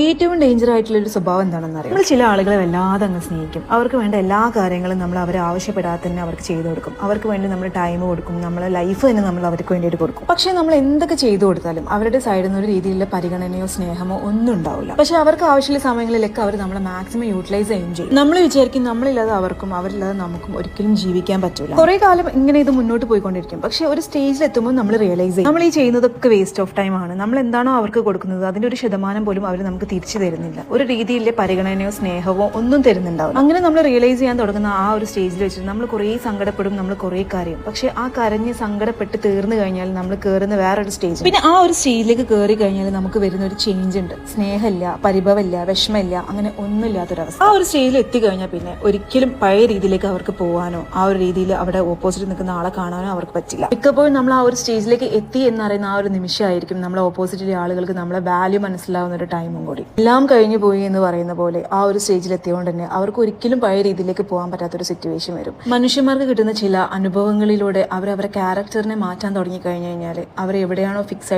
ഏറ്റവും ഡേഞ്ചർ ആയിട്ടുള്ള ഒരു സ്വഭാവം എന്താണെന്ന് അറിയാം. നമ്മൾ ചില ആളുകളെ വല്ലാതെ അങ്ങ് സ്നേഹിക്കും. അവർക്ക് വേണ്ട എല്ലാ കാര്യങ്ങളും നമ്മൾ അവരെ ആവശ്യപ്പെടാതെ തന്നെ അവർക്ക് ചെയ്തു കൊടുക്കും. അവർക്ക് വേണ്ടി നമ്മൾ ടൈം കൊടുക്കും, നമ്മളെ ലൈഫ് തന്നെ നമ്മൾ അവർക്ക് വേണ്ടിയിട്ട് കൊടുക്കും. പക്ഷെ നമ്മൾ എന്തൊക്കെ ചെയ്തു കൊടുത്താലും അവരുടെ സൈഡിൽ നിന്ന് ഒരു രീതിയിലുള്ള പരിഗണനയോ സ്നേഹമോ ഒന്നും ഉണ്ടാവില്ല. പക്ഷെ അവർക്ക് ആവശ്യമുള്ള സമയങ്ങളിലൊക്കെ അവർ നമ്മളെ മാക്സിമം യൂട്ടിലൈസ് ചെയ്യുകയും ചെയ്യും. നമ്മൾ വിചാരിക്കും നമ്മളില്ലാതെ അവർക്കും അവരില്ലാതെ നമുക്കും ഒരിക്കലും ജീവിക്കാൻ പറ്റില്ല. കുറെ കാലം ഇങ്ങനെ ഇത് മുന്നോട്ട് പോയിക്കൊണ്ടിരിക്കും. പക്ഷെ ഒരു സ്റ്റേജിൽ എത്തുമ്പോൾ നമ്മൾ റിയലൈസ് ചെയ്യും നമ്മൾ ഈ ചെയ്യുന്നതൊക്കെ വേസ്റ്റ് ഓഫ് ടൈം ആണ്. നമ്മൾ എന്താണോ അവർക്ക് കൊടുക്കുന്നത് അതിന്റെ ഒരു ശതമാനം പോലും അവർ നമുക്ക് തിരിച്ചു തരുന്നില്ല. ഒരു രീതിയിലെ പരിഗണനയോ സ്നേഹമോ ഒന്നും തരുന്നുണ്ടാവും. അങ്ങനെ നമ്മൾ റിയലൈസ് ചെയ്യാൻ തുടങ്ങുന്ന ആ ഒരു സ്റ്റേജിൽ വെച്ചിട്ട് നമ്മൾ കുറേ സങ്കടപ്പെടും, നമ്മൾ കുറേ കരയും. പക്ഷെ ആ കരഞ്ഞ് സങ്കടപ്പെട്ട് തീർന്നു കഴിഞ്ഞാൽ നമ്മൾ കയറുന്ന വേറൊരു സ്റ്റേജ്. പിന്നെ ആ ഒരു സ്റ്റേജിലേക്ക് കയറി കഴിഞ്ഞാൽ നമുക്ക് വരുന്ന ഒരു ചേഞ്ച് ഉണ്ട്. സ്നേഹമില്ല, പരിഭവമില്ല, വിഷമമില്ല, അങ്ങനെ ഒന്നുമില്ലാത്തൊരവസ്ഥ. ആ ഒരു സ്റ്റേജിൽ എത്തിക്കഴിഞ്ഞാൽ പിന്നെ ഒരിക്കലും പഴയ രീതിയിലേക്ക് അവർക്ക് പോകാനോ ആ ഒരു രീതിയിൽ അവിടെ ഓപ്പോസിറ്റ് നിൽക്കുന്ന ആളെ കാണാനോ അവർക്ക് പറ്റില്ല. മിക്കപ്പോഴും നമ്മൾ ആ ഒരു സ്റ്റേജിലേക്ക് എത്തി എന്നറിയുന്ന ആ ഒരു നിമിഷമായിരിക്കും നമ്മളെ ഓപ്പോസിറ്റിലെ ആളുകൾക്ക് നമ്മളെ വാല്യൂ മനസ്സിലാവുന്ന ഒരു ടൈമും കൂടി. എല്ലാം കഴിഞ്ഞു പോയി എന്ന് പറയുന്ന പോലെ ആ ഒരു സ്റ്റേജിൽ എത്തിയതുകൊണ്ട് തന്നെ അവർക്ക് ഒരിക്കലും പഴയ രീതിയിലേക്ക് പോകാൻ പറ്റാത്തൊരു സിറ്റുവേഷൻ വരും. മനുഷ്യന്മാർക്ക് കിട്ടുന്ന ചില അനുഭവങ്ങളിലൂടെ അവരവരുടെ ക്യാരക്ടറിനെ മാറ്റാൻ തുടങ്ങി കഴിഞ്ഞു കഴിഞ്ഞാൽ അവരെവിടെയാണോ ഫിക്സ്